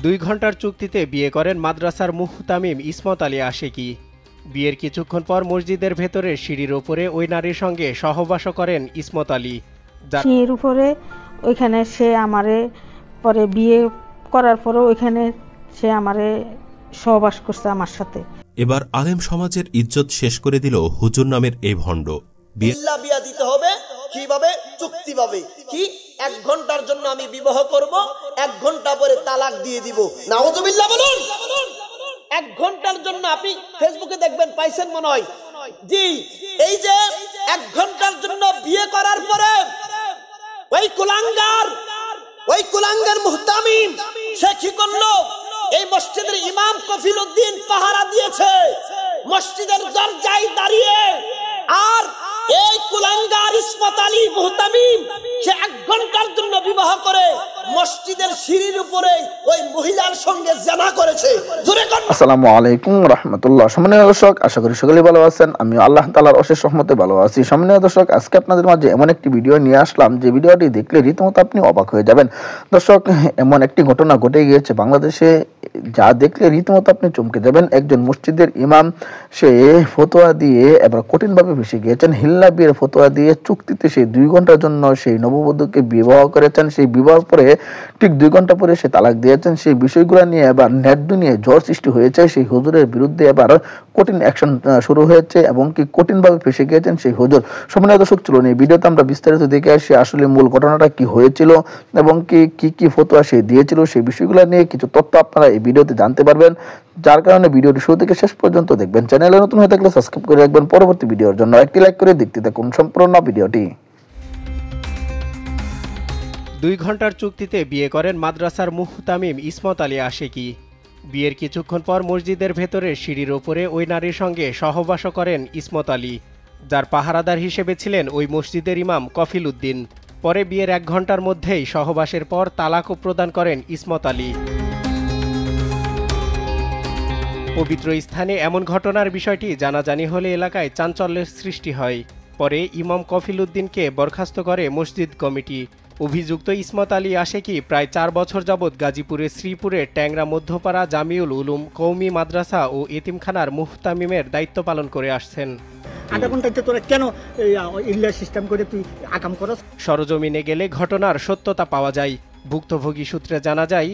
2 ঘন্টার চুক্তিতে বিয়ে করেন মাদ্রাসার মুহতামিম ইসমত আলী আশিকি। বিয়ের কিছুক্ষণ পর মসজিদের ভেতরে সিঁড়ির উপরে ওই নারীর সঙ্গে সহবাস করেন ইসমত আলী। সিঁড়ির উপরে ওইখানে সে আমারে পরে বিয়ে করার পরে ওইখানে সে আমারে সহবাস করছে আমার সাথে। এবার আলেম সমাজের ইজ্জত শেষ করে দিল হুজুর নামের এই ভণ্ড। বিয়া দিতে হবে কিভাবে? চুক্তিভাবে। কি 1 ঘন্টার জন্য আমি বিবাহ করব, 1 ঘন্টা পরে তালাক দিয়ে দিব। নাউযুবিল্লাহ বলুন। 1 ঘন্টার জন্য আপনি ফেসবুকে দেখবেন, পাইছেন মনে হয়। জি, এই যে 1 ঘন্টার জন্য বিয়ে করার পরে ওই কুলাঙ্গার মুহতামিম সে কি করলো? এই মসজিদের ইমাম কফিলউদ্দিন পাহারা দিয়েছে মসজিদের দরজায় দাঁড়িয়ে। আর এই কুলাঙ্গার ইসমত আলী মুহতামিম সে 1 ঘন্টার জন্য বিবাহ করে মসজিদের সিঁড়ির উপরে ওই মহিলার সঙ্গে জিনা করেছে। আসসালামু আলাইকুম রাহমাতুল্লাহ। সম্মানীয় দর্শক, আশা করি সকলেই ভালো আছেন। আমি আল্লাহ তাআলার অশেষ রহমতে ভালো আছি। সম্মানীয় দর্শক, আজকে আপনাদের মাঝে এমন একটি ভিডিও নিয়ে আসলাম যে ভিডিওটি দেখলে রীতিমতো আপনি অবাক হয়ে যাবেন। দর্শক, এমন একটি ঘটনা ঘটে গিয়েছে বাংলাদেশে, যা দেখলে রীতিমতো আপনি চমকে যাবেন। একজন মসজিদের ইমাম সে ফতোয়া দিয়ে এবার কঠিনভাবে ফেঁসে গিয়েছেন। হিল্লা বিয়ের ফতোয়া দিয়ে চুক্তিতে সেই 2 ঘন্টার জন্য সেই নববধূকে বিবাহ করেছেন। সেই বিবাহ পরে ঠিক 2 ঘন্টা পরে সে তালাক দিয়েছেন। সেই বিষয়গুলো নিয়ে এবার নেট দুনিয়ায় ঝড় সৃষ্টি হয়েছে। সেই হুজুরের বিরুদ্ধে এবার কঠিন অ্যাকশন শুরু হয়েছে এবং কি কঠিনভাবে ফেঁসে গিয়েছেন সেই হুজুর। সম্মানীয় দর্শক, চলুন এই ভিডিওতে আমরা বিস্তারিত দেখে আসি আসলে মূল ঘটনাটা কি হয়েছিল এবং কি ফতোয়া সে দিয়েছিল। সেই বিষয়গুলো নিয়ে কিছু তথ্য আপনারা এই ভিডিওতে জানতে পারবেন, যার কারণে ভিডিওটি শুরু থেকে শেষ পর্যন্ত দেখবেন। চ্যানেলে নতুন হয়ে থাকলে সাবস্ক্রাইব করে রাখবেন। পরবর্তী ভিডিওর জন্য একটি লাইক করে দেখতে থাকুন সম্পূর্ণ ভিডিওটি। 2 ঘন্টার চুক্তিতে বিয়ে করেন মাদ্রাসার মুহতামিম ইসমত আলী আশিকি। বিয়ের কিছুক্ষণ পর মসজিদের ভেতরে সিঁড়ির ওপরে ওই নারীর সঙ্গে সহবাস করেন ইসমত আলী, যার পাহারাদার হিসেবে ছিলেন ওই মসজিদের ইমাম কফিলউদ্দিন। পরে বিয়ের 1 ঘন্টার মধ্যেই সহবাসের পর তালাকও প্রদান করেন ইসমত আলী। পবিত্র স্থানে এমন ঘটনার বিষয়টি জানাজানি হলে এলাকায় চাঞ্চল্যের সৃষ্টি হয়। পরে ইমাম কফিলউদ্দিনকে বরখাস্ত করে মসজিদ কমিটি। অভিযুক্ত ইসমত আলী আশিকি প্রায় 4 বছর যাবৎ গাজীপুরের শ্রীপুরে ট্যাংরা মধ্যপাড়া জামিউল উলুম কওমি মাদ্রাসা ও এতিমখানার মুহতামিমের দায়িত্ব পালন করে আসছেন। সরজমিনে গেলে ঘটনার সত্যতা পাওয়া যায়। ভুক্তভোগী সূত্রে জানা যায়,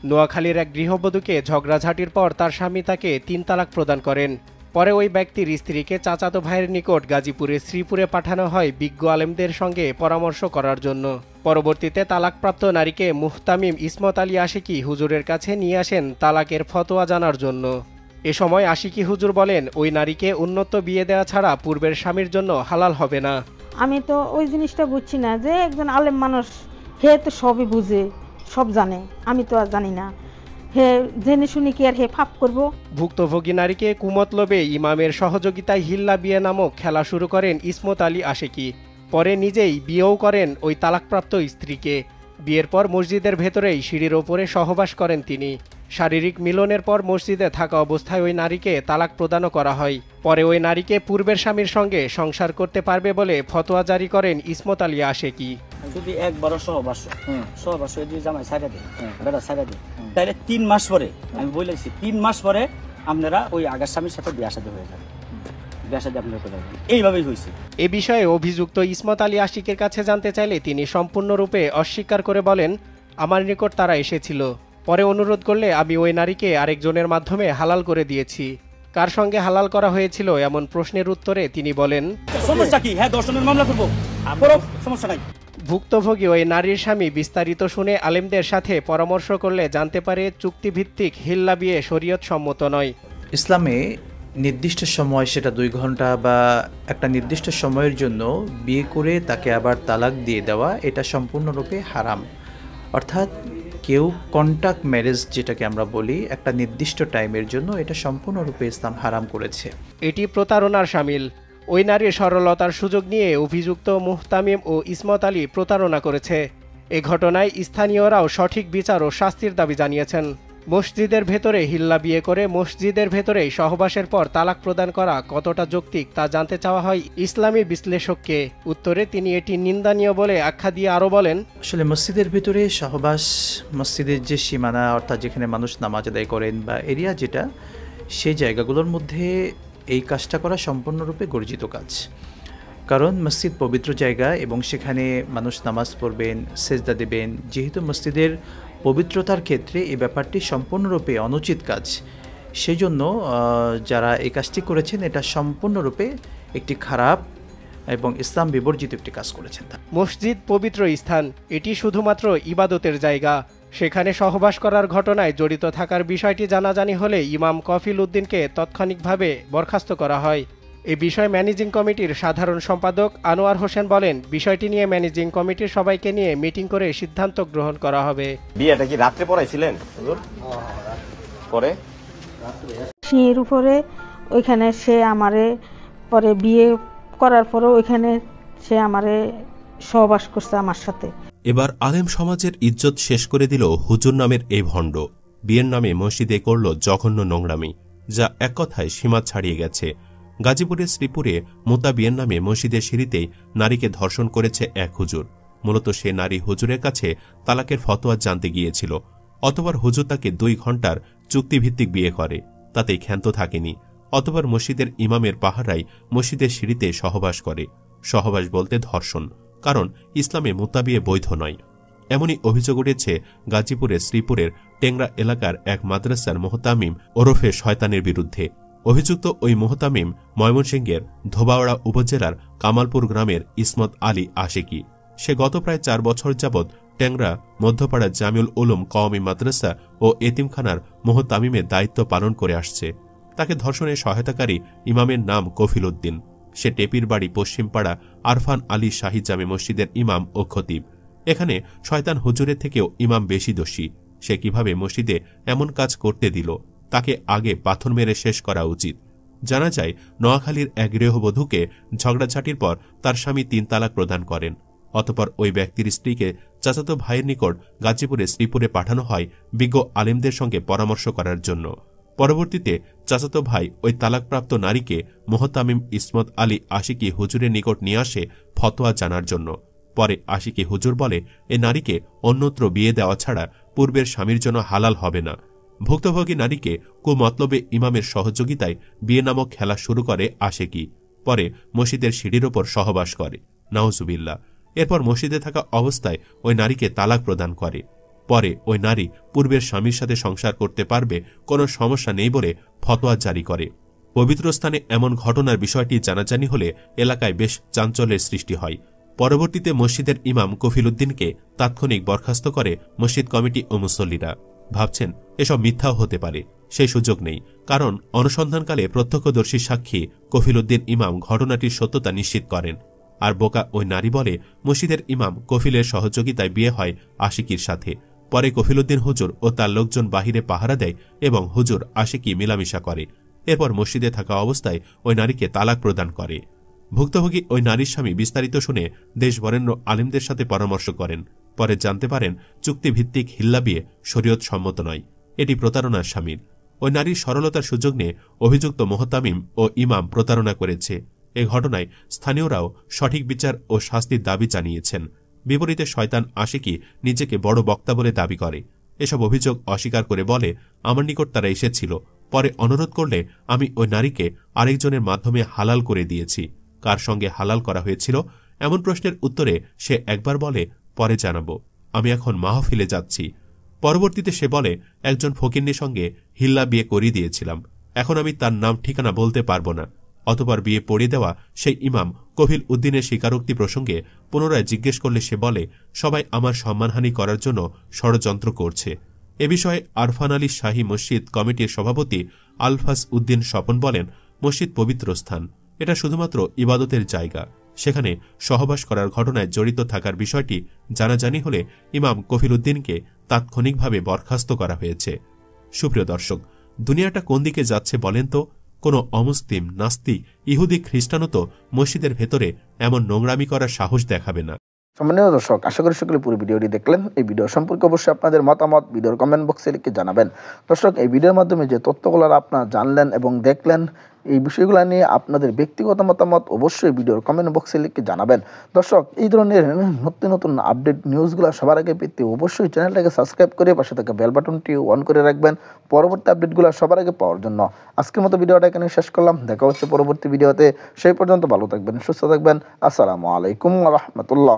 নোয়াখালীর এক গৃহবধূকে ঝগড়াঝাটির পর তার স্বামী তাকে 3 তালাক প্রদান করেন। পরে ওই ব্যক্তির স্ত্রীকে চাচাতো ভাইয়ের নিকট গাজীপুরের শ্রীপুরে পাঠানো হয় বিজ্ঞ আলেমদের সঙ্গে পরামর্শ করার জন্য। পরবর্তীতে তালাকপ্রাপ্ত নারীকে মুহতামিম ইসমত আলী আশিকি হুজুরের কাছে নিয়ে আসেন তালাকের ফতোয়া জানার জন্য। এ সময় আশিকি হুজুর বলেন, ওই নারীকে উন্নত বিয়ে দেওয়া ছাড়া পূর্বের স্বামীর জন্য হালাল হবে না। আমি তো ওই জিনিসটা বুঝছি না যে একজন আলেম মানুষ, হে তো সবই বুঝে, সব জানে, আমি তো আর জানি না। হে জেনে শুনি কি আর হে ফাপ করব? ভুক্তভোগী নারীকে কুমতলবে ইমামের সহযোগিতায় হিল্লা বিয়ে নামক খেলা শুরু করেন ইসমত আলী আশিকি। পরে নিজেই বিয়েও করেন ওই তালাকপ্রাপ্ত স্ত্রীকে। বিয়ের পর মসজিদের ভেতরেই সিঁড়ির ওপরে সহবাস করেন তিনি। শারীরিক মিলনের পর মসজিদে থাকা অবস্থায় ওই নারীকে তালাক প্রদানও করা হয়। পরে ওই নারীকে পূর্বের স্বামীর সঙ্গে সংসার করতে পারবে বলে ফতোয়া জারি করেন ইসমত আলী আশিকি। যদি একবারও সহবাস যদি জামাই ছাড়া দেয়, বেটা ছাড়া দেয়, তাহলে 3 মাস পরে, আমি বলেছি 3 মাস পরে আপনারা ওই আগের স্বামীর সাথে বিয়ে শাদী হয়ে যাবে। এইভাবেই হয়েছে। এ বিষয়ে অভিযুক্ত ইসমত আলী আশিকের কাছে জানতে চাইলে তিনি সম্পূর্ণরূপে অস্বীকার করে বলেন, আমার নিকট তারা এসেছিল, পরে অনুরোধ করলে আমি ওই নারীকে আরেকজনের মাধ্যমে হালাল করে দিয়েছি। কার সঙ্গে হালাল করা হয়েছিল এমন প্রশ্নের উত্তরে তিনি বলেন, সমস্যা কি? হ্যাঁ, ধর্ষণের মামলা করব, সমস্যা নাই। ভুক্তভোগী ওই নারীর স্বামী বিস্তারিত শুনে আলেমদের সাথে পরামর্শ করলে জানতে পারে চুক্তিভিত্তিক হিল্লা বিয়ে শরীয়ত সম্মত নয়। ইসলামে নির্দিষ্ট সময়, সেটা 2 ঘন্টা বা একটা নির্দিষ্ট সময়ের জন্য বিয়ে করে তাকে আবার তালাক দিয়ে দেওয়া, এটা সম্পূর্ণরূপে হারাম। অর্থাৎ কেউ কন্ট্যাক্ট ম্যারেজ যেটাকে আমরা বলি, একটা নির্দিষ্ট টাইমের জন্য, এটা সম্পূর্ণরূপে ইসলাম হারাম করেছে। এটি প্রতারণার শামিল। ওই নারীর সরলতার সুযোগ নিয়ে অভিযুক্ত মুহতামিম ও ইসমত আলী প্রতারণা করেছে। এ ঘটনায় স্থানীয়রাও সঠিক বিচার ও শাস্তির দাবি জানিয়েছেন। মসজিদের ভেতরে হিল্লা বিয়ে করে মসজিদের ভেতরেই সহবাসের পর তালাক প্রদান করা কতটা যৌক্তিক তা জানতে চাওয়া হয় ইসলামী বিশ্লেষককে। উত্তরে তিনি এটি নিন্দানীয় বলে আখ্যা দিয়ে আরও বলেন, আসলে মসজিদের ভিতরে সহবাস, মসজিদের যে সীমানা অর্থাৎ যেখানে মানুষ নামাজ আদায় করেন বা এরিয়া যেটা, সেই জায়গাগুলোর মধ্যে এই কাজটা করা সম্পূর্ণরূপে গর্জিত কাজ। কারণ মসজিদ পবিত্র জায়গা এবং সেখানে মানুষ নামাজ পড়বেন, সেজদা দেবেন। যেহেতু মসজিদের পবিত্রতার ক্ষেত্রে এই ব্যাপারটি সম্পূর্ণরূপে অনুচিত কাজ, সেই জন্য যারা এই কাজটি করেছেন এটা সম্পূর্ণরূপে একটি খারাপ এবং ইসলাম বিবর্জিত একটি কাজ করেছেন। মসজিদ পবিত্র স্থান, এটি শুধুমাত্র ইবাদতের জায়গা। সেখানে সহবাস করার ঘটনায় জড়িত থাকার বিষয়টি জানাজানি হলে ইমাম কফিল উদ্দিনকে তাৎক্ষণিকভাবে বরখাস্ত করা হয়। এ বিষয়ে ম্যানেজিং কমিটির সাধারণ সম্পাদক আনোয়ার হোসেন বলেন, বিষয়টি নিয়ে ম্যানেজিং কমিটির সবাইকে নিয়ে মিটিং করে সিদ্ধান্ত গ্রহণ করা হবে। বিয়েটা কি রাত্রে পড়াইছিলেন? পরে সিঁড়ির উপরে ওইখানে সে আমারে পরে বিয়ে করার পরে ওইখানে সে আমারে সহবাস করছে আমার সাথে। এবার আলেম সমাজের ইজ্জত শেষ করে দিল হুজুর নামের এই ভণ্ড। বিয়ের নামে মসজিদে করল জঘন্য নোংরামি, যা এক কথায় সীমা ছাড়িয়ে গেছে। গাজীপুরের শ্রীপুরে মোতা বিয়ের নামে মসজিদের সিঁড়িতেই নারীকে ধর্ষণ করেছে এক হুজুর। মূলত সে নারী হুজুরের কাছে তালাকের ফতোয়া জানতে গিয়েছিল। অতবার হুজুর তাকে 2 ঘণ্টার চুক্তিভিত্তিক বিয়ে করে, তাতেই ক্ষান্ত থাকেনি। অতবার মসজিদের ইমামের পাহারায় মসজিদের সিঁড়িতে সহবাস করে। সহবাস বলতে ধর্ষণ, কারণ ইসলামে মোতা বিয়ে বৈধ নয়। এমনই অভিযোগ উঠেছে গাজীপুরের শ্রীপুরের টেংরা এলাকার এক মাদ্রাসার মোহতামিম ওরফে শয়তানের বিরুদ্ধে। অভিযুক্ত ওই মোহতামিম ময়মনসিংহের ধোবাওড়া উপজেলার কামালপুর গ্রামের ইসমত আলী আশিকি। সে গত প্রায় 4 বছর যাবৎ টেংরা মধ্যপাড়া জামিউল উলুম কওমি মাদ্রাসা ও এতিমখানার মোহতামিমের দায়িত্ব পালন করে আসছে। তাকে ধর্ষণে সহায়তাকারী ইমামের নাম কফিল উদ্দিন। সে টেপির বাড়ি পশ্চিমপাড়া আরফান আলী শাহী জামে মসজিদের ইমাম ও খতিব। এখানে শয়তান হুজুরের থেকেও ইমাম বেশি দোষী। সে কিভাবে মসজিদে এমন কাজ করতে দিল, তাকে আগে পাথর মেরে শেষ করা উচিত। জানা যায়, নোয়াখালীর এক গৃহবধূকে ঝগড়াঝাটির পর তার স্বামী 3 তালাক প্রদান করেন। অতঃপর ওই ব্যক্তির স্ত্রীকে চাচাতো ভাইয়ের নিকট গাজীপুরে শ্রীপুরে পাঠানো হয় বিজ্ঞ আলেমদের সঙ্গে পরামর্শ করার জন্য। পরবর্তীতে চাচাতো ভাই ওই তালাকপ্রাপ্ত নারীকে মোহতামিম ইসমত আলী আশিকি হুজুরের নিকট নিয়ে আসে ফতোয়া জানার জন্য। পরে আশিকি হুজুর বলে, এ নারীকে অন্যত্র বিয়ে দেওয়া ছাড়া পূর্বের স্বামীর জন্য হালাল হবে না। ভুক্তভোগী নারীকে কুমতলবে ইমামের সহযোগিতায় বিয়ে নামক খেলা শুরু করে আশিকি। পরে মসজিদের সিঁড়ির ওপর সহবাস করে, নাউজুবিল্লাহ। এরপর মসজিদে থাকা অবস্থায় ওই নারীকে তালাক প্রদান করে। পরে ওই নারী পূর্বের স্বামীর সাথে সংসার করতে পারবে, কোনো সমস্যা নেই বলে ফতোয়া জারি করে। পবিত্র স্থানে এমন ঘটনার বিষয়টি জানাজানি হলে এলাকায় বেশ চাঞ্চল্যের সৃষ্টি হয়। পরবর্তীতে মসজিদের ইমাম কফিল উদ্দিনকে তাৎক্ষণিক বরখাস্ত করে মসজিদ কমিটি ও মুসল্লিরা। ভাবছেন এসব মিথ্যাও হতে পারে, সেই সুযোগ নেই, কারণ অনুসন্ধানকালে প্রত্যক্ষদর্শী সাক্ষী কফিল উদ্দিন ইমাম ঘটনাটির সত্যতা নিশ্চিত করেন। আর বোকা ওই নারী বলে, মসজিদের ইমাম কফিলের সহযোগিতায় বিয়ে হয় আশিকির সাথে। পরে কফিল উদ্দিন হুজুর ও তার লোকজন বাহিরে পাহারা দেয় এবং হুজুর আশিকি মিলামিশা করে। এরপর মসজিদে থাকা অবস্থায় ওই নারীকে তালাক প্রদান করে। ভুক্তভোগী ওই নারীর স্বামী বিস্তারিত শুনে দেশ বরেণ্য আলেমদের সাথে পরামর্শ করেন। পরে জানতে পারেন চুক্তিভিত্তিক হিল্লা বিয়ে শরীয়ত সম্মত নয়, এটি প্রতারণার শামিল। ওই নারীর সরলতার সুযোগ নিয়ে অভিযুক্ত মোহতামিম ও ইমাম প্রতারণা করেছে। এ ঘটনায় স্থানীয়রাও সঠিক বিচার ও শাস্তির দাবি জানিয়েছেন। বিপরীতে শয়তান আশিকি নিজেকে বড় বক্তা বলে দাবি করে। এসব অভিযোগ অস্বীকার করে বলে, আমার নিকট তারা এসেছিল, পরে অনুরোধ করলে আমি ওই নারীকে আরেকজনের মাধ্যমে হালাল করে দিয়েছি। কার সঙ্গে হালাল করা হয়েছিল এমন প্রশ্নের উত্তরে সে একবার বলে, পরে জানাবো, আমি এখন মাহফিলে যাচ্ছি। পরবর্তীতে সে বলে, একজন ফকিন্নির সঙ্গে হিল্লা বিয়ে করিয়ে দিয়েছিলাম, এখন আমি তার নাম ঠিকানা বলতে পারবো না। অতঃপর বিয়ে পড়িয়ে দেওয়া সেই ইমাম কফিল উদ্দিনের স্বীকারোক্তি প্রসঙ্গে পুনরায় জিজ্ঞেস করলে সে বলে, সবাই আমার সম্মানহানি করার জন্য ষড়যন্ত্র করছে। এ বিষয়ে আরফান আলী শাহী মসজিদ কমিটির সভাপতি আলফাজ উদ্দিন স্বপন বলেন, মসজিদ পবিত্র স্থান, এটা শুধুমাত্র ইবাদতের জায়গা। সেখানে সহবাস করার ঘটনায় জড়িত থাকার বিষয়টি জানাজানি হলে ইমাম কফিল উদ্দিনকে তাৎক্ষণিকভাবে বরখাস্ত করা হয়েছে। সুপ্রিয় দর্শক, দুনিয়াটা কোন দিকে যাচ্ছে বলেন তো? কোনো অমুসলিম, নাস্তিক, ইহুদি, খ্রিস্টানও তো মসজিদের ভেতরে এমন নোংরামি করার সাহস দেখাবে না। সম্মানীয় দর্শক, আশা করি সকলে পুরো ভিডিওটি দেখলেন। এই ভিডিও সম্পর্কে অবশ্যই আপনাদের মতামত ভিডিওর কমেন্ট বক্সে লিখে জানাবেন। দর্শক, এই ভিডিওর মাধ্যমে যে তথ্যগুলো আপনারা জানলেন এবং দেখলেন, এই বিষয়গুলো নিয়ে আপনাদের ব্যক্তিগত মতামত অবশ্যই ভিডিওর কমেন্ট বক্সে লিখে জানাবেন। দর্শক, এই ধরনের নতুন নতুন আপডেট নিউজগুলো সবার আগে পেতে অবশ্যই চ্যানেলটাকে সাবস্ক্রাইব করে পাশে থাকা বেল বাটনটি অন করে রাখবেন পরবর্তী আপডেটগুলো সবার আগে পাওয়ার জন্য। আজকের মতো ভিডিওটা এখানে শেষ করলাম। দেখা হচ্ছে পরবর্তী ভিডিওতে। সেই পর্যন্ত ভালো থাকবেন, সুস্থ থাকবেন। আসসালামু আলাইকুম ওয়া রাহমাতুল্লাহ।